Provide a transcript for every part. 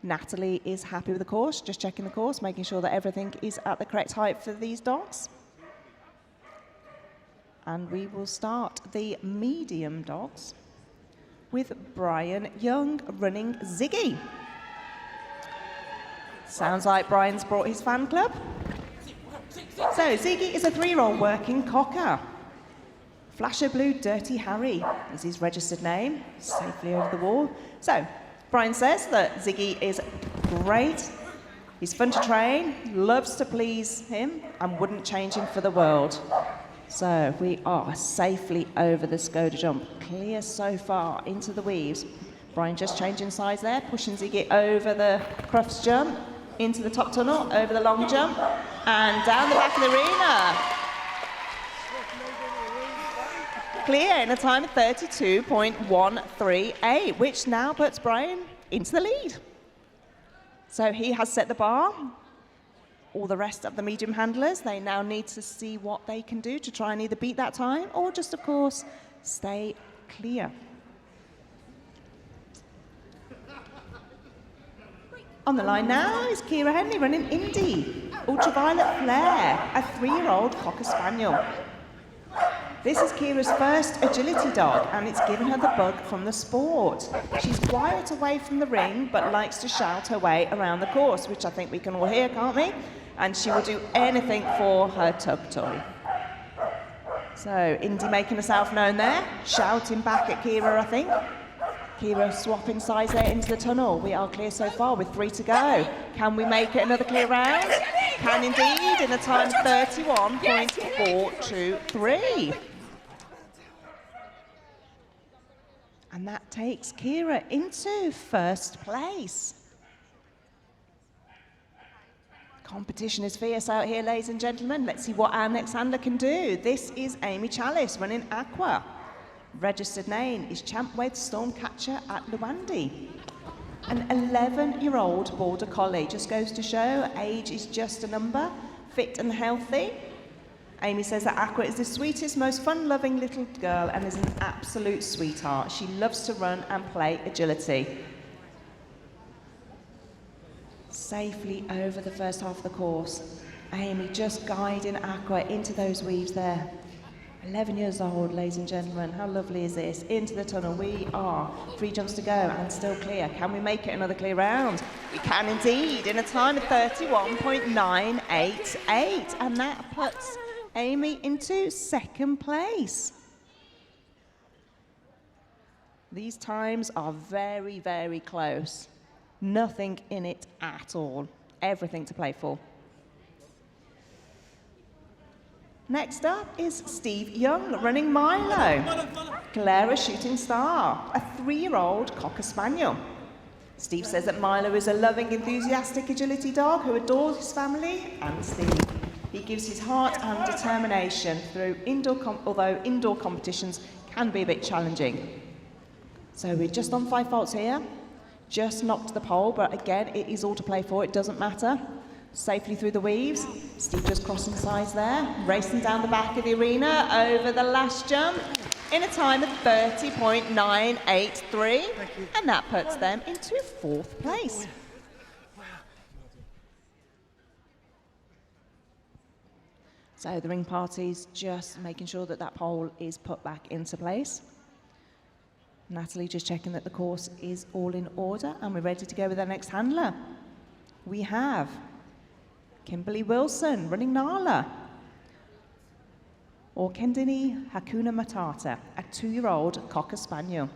Natalie is happy with the course, just checking the course, making sure that everything is at the correct height for these dogs. And we will start the medium dogs with Brian Young running Ziggy. Sounds like Brian's brought his fan club. So Ziggy is a 3-year-old working cocker. Flasher Blue Dirty Harry is his registered name, safely over the wall. So Brian says that Ziggy is great, he's fun to train, loves to please him, and wouldn't change him for the world. So we are safely over the Skoda jump, clear so far into the weaves. Brian just changing sides there, pushing Ziggy over the Crufts jump, into the top tunnel, over the long jump, and down the back of the arena. Clear in a time of 32.138, which now puts Brian into the lead. So he has set the bar. All the rest of the medium handlers, they now need to see what they can do to try and either beat that time or just, of course, stay clear. On the line now is Kira Henley running Indy, Ultraviolet Flare, a 3-year-old Cocker Spaniel. This is Kira's first agility dog, and it's given her the bug from the sport. She's quiet away from the ring, but likes to shout her way around the course, which I think we can all hear, can't we? And she will do anything for her tug toy. So Indy making herself known there, shouting back at Kira, I think. Kira swapping sides there into the tunnel. We are clear so far with 3 to go. Can we make it another clear round? Can indeed, in a time of 31.423. And that takes Kira into first place. Competition is fierce out here, ladies and gentlemen. Let's see what our next handler can do. This is Amy Chalice running Aqua. Registered name is Champwed Stormcatcher at Luandi. An 11-year-old border collie. Just goes to show age is just a number. Fit and healthy. Amy says that Aqua is the sweetest, most fun-loving little girl and is an absolute sweetheart. She loves to run and play agility. Safely over the first half of the course. Amy just guiding Aqua into those weaves there. 11 years old, ladies and gentlemen. How lovely is this? Into the tunnel. We are 3 jumps to go and still clear. Can we make it another clear round? We can indeed, in a time of 31.988. And that puts Amy into second place. These times are very, very close. Nothing in it at all. Everything to play for. Next up is Steve Young running Milo, Clara Shooting Star, a 3-year-old Cocker Spaniel. Steve says that Milo is a loving, enthusiastic agility dog who adores his family and Steve. He gives his heart and determination through although indoor competitions can be a bit challenging. So we're just on 5 faults here. Just knocked the pole, but again, it is all to play for. It doesn't matter. Safely through the weaves. Steve just crossing sides there, racing down the back of the arena over the last jump in a time of 30.983, and that puts them into 4th place. So the ring party's just making sure that that pole is put back into place. Natalie just checking that the course is all in order, and we're ready to go with our next handler. We have Kimberly Wilson running Nala, or Kendini Hakuna Matata, a 2-year-old Cocker Spaniel.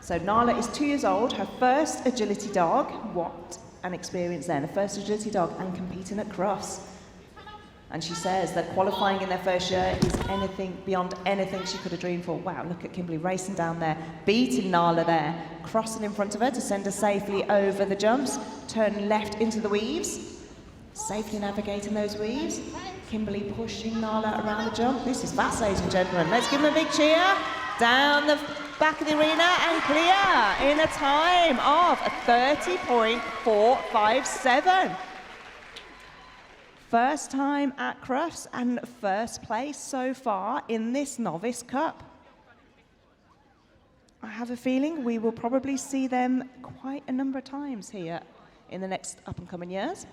So Nala is 2 years old, her first agility dog. What an experience then, the first agility dog and competing at Crufts. And she says that qualifying in their first year is anything beyond anything she could have dreamed for. Wow, look at Kimberly racing down there, beating Nala there, crossing in front of her to send her safely over the jumps, turning left into the weaves, safely navigating those weaves. Kimberly pushing Nala around the jump. This is fast, ladies and gentlemen. Let's give them a big cheer. Down the back of the arena and clear in a time of 30.457. First time at Crufts and first place so far in this Novice Cup. I have a feeling we will probably see them quite a number of times here in the next up-and-coming years.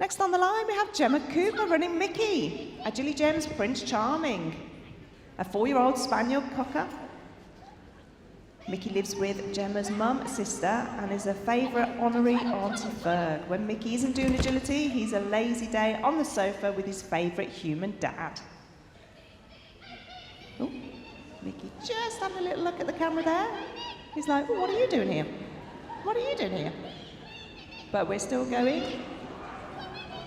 Next on the line, we have Gemma Cooper running Mickey, a Jilly Gems Prince Charming, a 4-year-old Spaniel Cocker. Mickey lives with Gemma's mum, sister, and is a favourite honorary Auntie Ferg. When Mickey isn't doing agility, he's a lazy day on the sofa with his favourite human dad. Oh, Mickey just having a little look at the camera there. He's like, oh, what are you doing here? What are you doing here? But we're still going.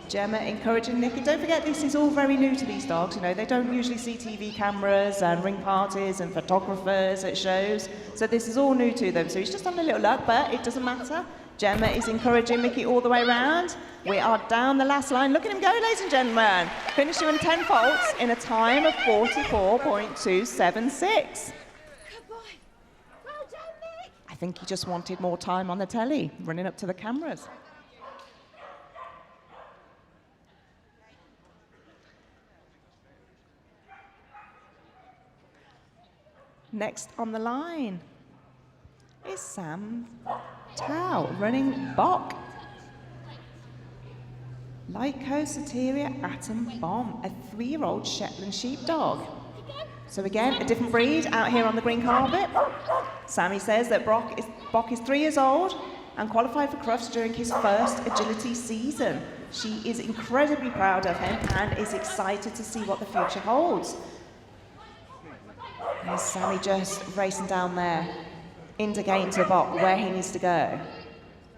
Gemma encouraging Nicky. Don't forget, this is all very new to these dogs. You know, they don't usually see TV cameras and ring parties and photographers at shows. So this is all new to them. So he's just having a little look, but it doesn't matter. Gemma is encouraging Mickey all the way around. We are down the last line. Look at him go, ladies and gentlemen. Finished doing 10 faults in a time of 44.276. Good boy. Well done, Mick. I think he just wanted more time on the telly, running up to the cameras. Next on the line is Sam Tao running Bok. Lycosateria Atom Bomb, a 3-year-old Shetland sheepdog. So again, a different breed out here on the green carpet. Sammy says that Bok is 3 years old and qualified for Crufts during his first agility season. She is incredibly proud of him and is excited to see what the future holds. There's Sammy just racing down there, indicating to Bok where he needs to go.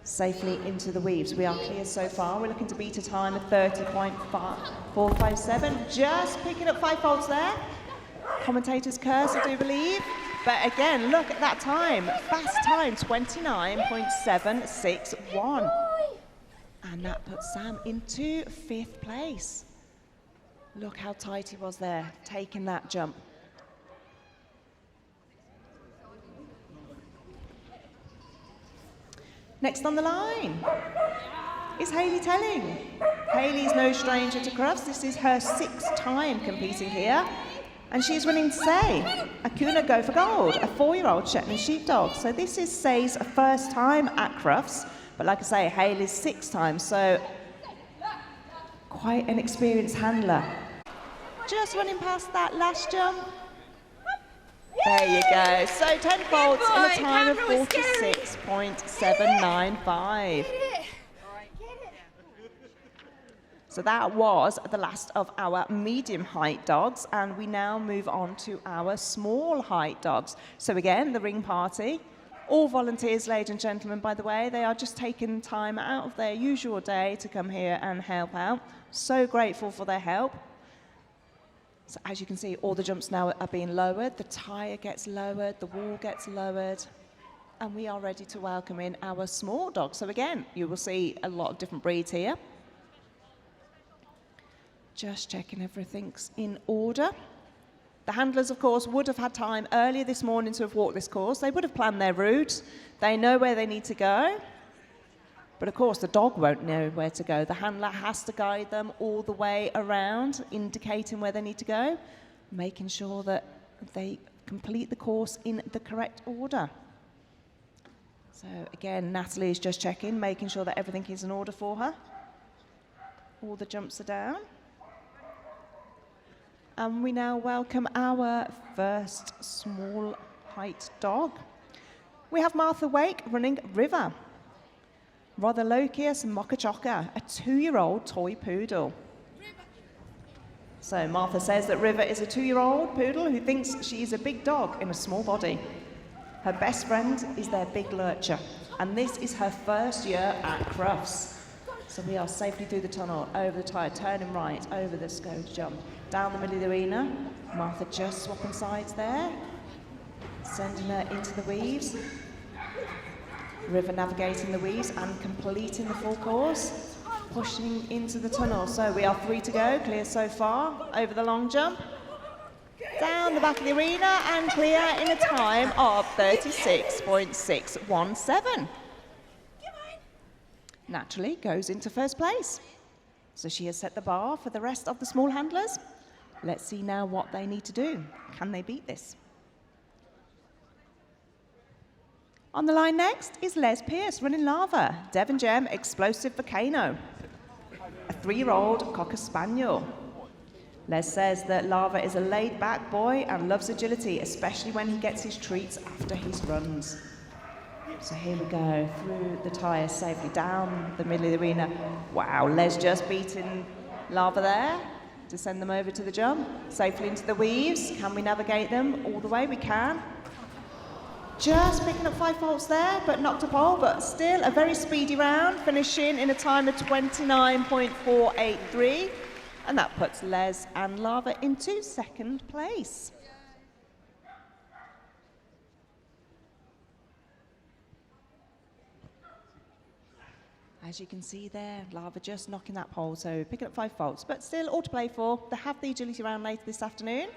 Safely into the weaves. We are clear so far. We're looking to beat a time of 30.457. Just picking up 5 faults there. Commentator's curse, I do believe. But again, look at that time. Fast time, 29.761. And that puts Sam into 5th place. Look how tight he was there, taking that jump. Next on the line is Hayley Telling. Hayley's no stranger to Crufts. This is her 6th time competing here. And she's running Say, a Kuna Go for Gold, a 4-year-old Shetland sheepdog. So this is Say's first time at Crufts. But like I say, Hayley's 6th time, so quite an experienced handler. Just running past that last jump. There you go. So 10 faults in a time of 46.795. So that was the last of our medium height dogs, and we now move on to our small height dogs. So again, the ring party, all volunteers, ladies and gentlemen, by the way. They are just taking time out of their usual day to come here and help out. So grateful for their help. So as you can see, all the jumps now are being lowered. The tyre gets lowered, the wall gets lowered, and we are ready to welcome in our small dogs. So again, you will see a lot of different breeds here. Just checking everything's in order. The handlers, of course, would have had time earlier this morning to have walked this course. They would have planned their route. They know where they need to go. But of course, the dog won't know where to go. The handler has to guide them all the way around, indicating where they need to go, making sure that they complete the course in the correct order. So again, Natalie is just checking, making sure that everything is in order for her. All the jumps are down. And we now welcome our first small height dog. We have Martha Wake running River. Rodolochius Mochachoka, a 2-year-old toy poodle. So Martha says that River is a 2-year-old poodle who thinks she is a big dog in a small body. Her best friend is their big lurcher, and this is her first year at Crufts. So we are safely through the tunnel, over the tyre, turning right, over the scope jump, down the middle of the arena. Martha just swapping sides there, sending her into the weaves. River navigating the weaves and completing the full course, pushing into the tunnel. So we are 3 to go, clear so far, over the long jump, down the back of the arena and clear in a time of 36.617. Naturally goes into 1st place. So she has set the bar for the rest of the small handlers. Let's see now what they need to do. Can they beat this? On the line next is Les Pierce running Lava, Devon Gem Explosive Volcano, a 3-year-old Cocker Spaniel. Les says that Lava is a laid-back boy and loves agility, especially when he gets his treats after his runs. So here we go, through the tyre safely down the middle of the arena. Wow, Les just beating Lava there to send them over to the jump. Safely into the weaves. Can we navigate them all the way? We can. Just picking up 5 faults there, but knocked a pole, but still a very speedy round, finishing in a time of 29.483. And that puts Les and Lava into second place. As you can see there, Lava just knocking that pole, so picking up 5 faults, but still all to play for. They have the agility round later this afternoon.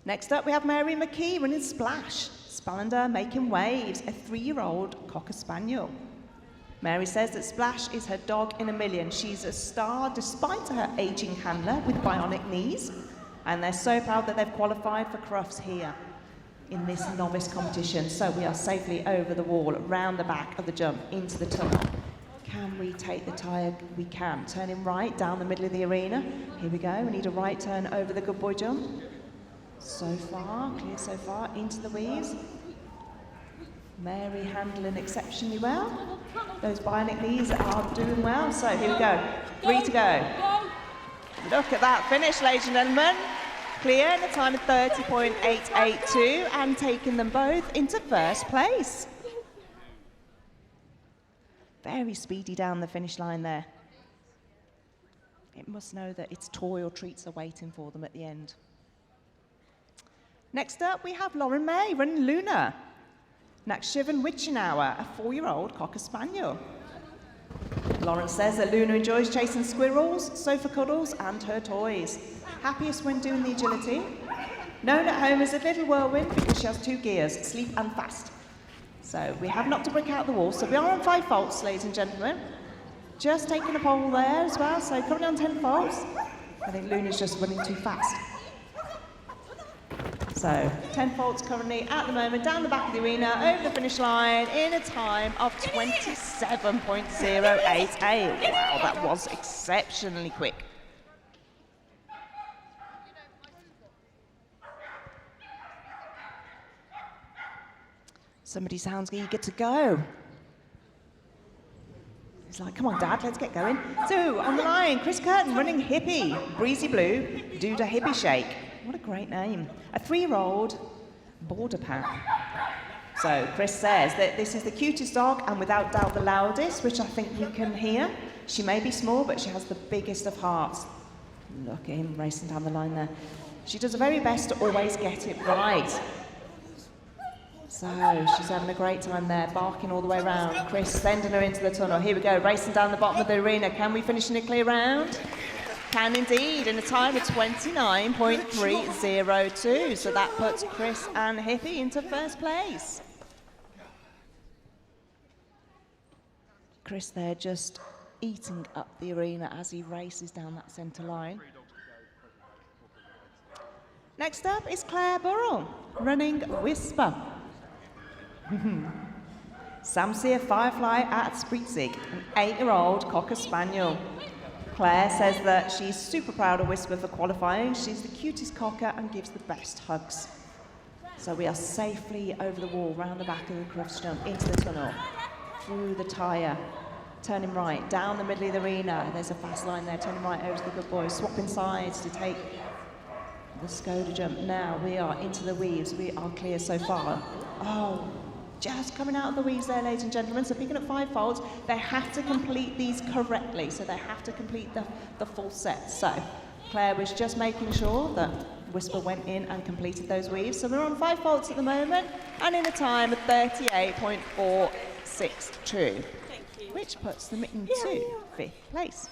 Next up, we have Mary McKee running Splash, Spalander making waves, a 3-year-old Cocker Spaniel. Mary says that Splash is her dog in a million. She's a star despite her aging handler with bionic knees, and they're so proud that they've qualified for Crufts here in this novice competition. So we are safely over the wall, round the back of the jump, into the tunnel. Can we take the tyre? We can. Turning right down the middle of the arena. Here we go. We need a right turn over the good boy jump. So far, clear so far, into the weaves. Mary handling exceptionally well. Those bionic knees are doing well. So here we go. 3 to go. Look at that finish, ladies and gentlemen. Clear in a time of 30.882 and taking them both into first place. Very speedy down the finish line there. It must know that its toy or treats are waiting for them at the end. Next up, we have Lauren May running Luna, Nakshivan Wichenauer, a 4-year-old Cocker Spaniel. Lauren says that Luna enjoys chasing squirrels, sofa cuddles, and her toys. Happiest when doing the agility. Known at home as a little whirlwind because she has 2 gears, sleep and fast. So we have knocked a brick out the wall, so we are on 5 faults, ladies and gentlemen. Just taking a pole there as well, so currently on 10 faults. I think Luna's just running too fast. So 10 faults currently at the moment, down the back of the arena, over the finish line in a time of 27.088. Wow, that was exceptionally quick. Somebody sounds eager to go. He's like, come on, Dad, let's get going. So, on the line, Chris Curtin running Hippie, Breezy Blue, Duda Hippie Shake. What a great name. A 3-year-old border pack. So, Chris says that this is the cutest dog and without doubt the loudest, which I think we can hear. She may be small, but she has the biggest of hearts. Look at him racing down the line there. She does her very best to always get it right. So she's having a great time there, barking all the way around. Chris sending her into the tunnel. Here we go, racing down the bottom of the arena. Can we finish in a clear round? Can indeed, in a time of 29.302. So that puts Chris and Hippie into first place. Chris there just eating up the arena as he races down that centre line. Next up is Claire Burrell, running Whisper. Samsia Firefly at Spritzig, an 8-year-old Cocker Spaniel. Claire says that she's super proud of Whisper for qualifying. She's the cutest cocker and gives the best hugs. So we are safely over the wall, round the back of the Crufts jump, into the tunnel, through the tyre, turning right, down the middle of the arena. There's a fast line there, turning right over to the good boy, swapping sides to take the Skoda jump. Now we are into the weaves. We are clear so far. Oh, just coming out of the weaves there, ladies and gentlemen. So picking up 5 faults, they have to complete these correctly. So they have to complete the full set. So Claire was just making sure that Whisper went in and completed those weaves. So we're on 5 faults at the moment and in a time of 38.462, which puts them into 5th place.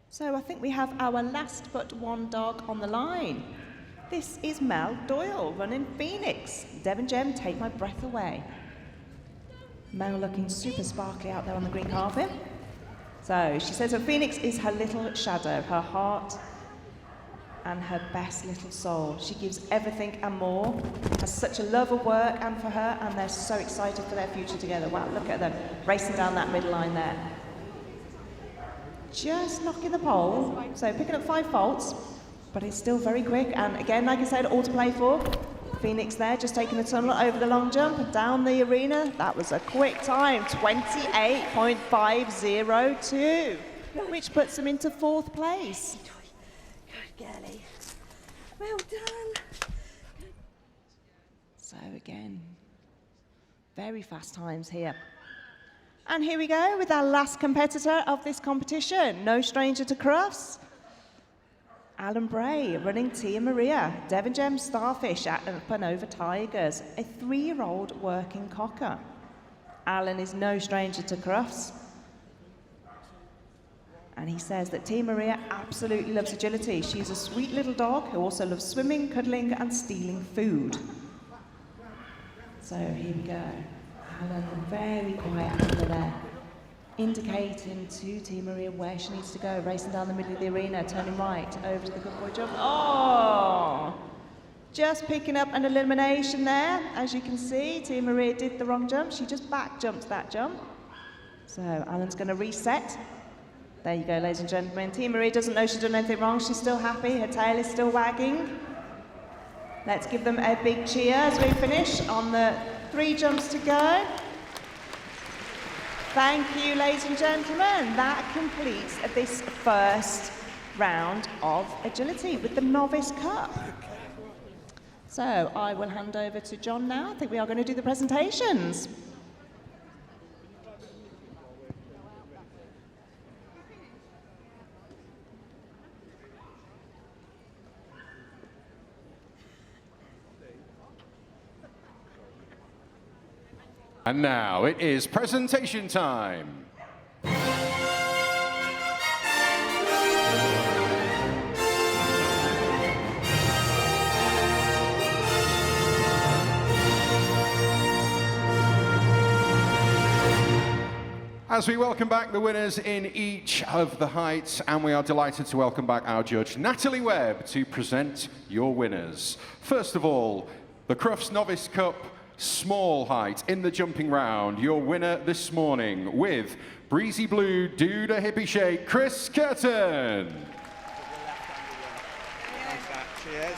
So I think we have our last but one dog on the line. This is Mel Doyle running Phoenix. Devon Gem, take my breath away. Mel looking super sparkly out there on the green carpet. So she says her Phoenix is her little shadow, her heart and her best little soul. She gives everything and more, has such a love of work and for her, and they're so excited for their future together. Wow, look at them racing down that middle line there. Just knocking the pole, so picking up 5 faults, but it's still very quick. And again, like I said, all to play for. Phoenix there, just taking the tunnel over the long jump and down the arena. That was a quick time, 28.502, which puts them into 4th place. Good girlie. Well done. So again, very fast times here. And here we go with our last competitor of this competition. No stranger to Crufts. Alan Bray running Tia Maria, Devon Gem Starfish at Up and Over Tigers, a 3-year-old working cocker. Alan is no stranger to Crufts. And he says that Tia Maria absolutely loves agility. She's a sweet little dog who also loves swimming, cuddling and stealing food. So here we go. Alan, very quiet handler there, indicating to Tia Maria where she needs to go, racing down the middle of the arena, turning right, over to the good boy jump. Oh! Just picking up an elimination there. As you can see, Tia Maria did the wrong jump. She just back jumped that jump. So Alan's going to reset. There you go, ladies and gentlemen. Tia Maria doesn't know she's done anything wrong. She's still happy. Her tail is still wagging. Let's give them a big cheer as we finish on the 3 jumps to go. Thank you, ladies and gentlemen. That completes this first round of agility with the Novice Cup. So I will hand over to John now. I think we are going to do the presentations. And now it is presentation time. As we welcome back the winners in each of the heights, and we are delighted to welcome back our judge, Natalie Webb, to present your winners. First of all, the Crufts Novice Cup Small height in the jumping round. Your winner this morning with Breezy Blue, Do the Hippie Shake, Chris Curtin. Cheers.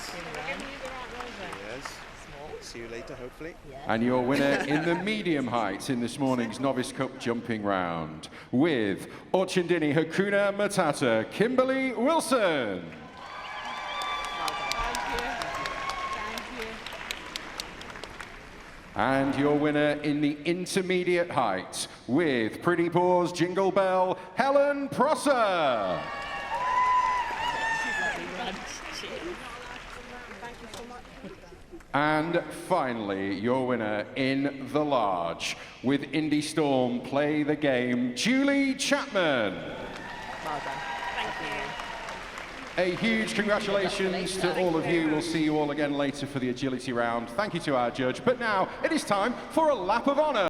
See you later, hopefully. And your winner in the medium height in this morning's Novice Cup jumping round with Orchandini Hakuna Matata, Kimberly Wilson. And your winner in the intermediate height with Pretty Paws Jingle Bell, Helen Prosser. And finally, your winner in the large with Indie Storm Play the Game, Julie Chapman. Well done. Thank you. A huge congratulations to all of you. We'll see you all again later for the agility round. Thank you to our judge. But now it is time for a lap of honor.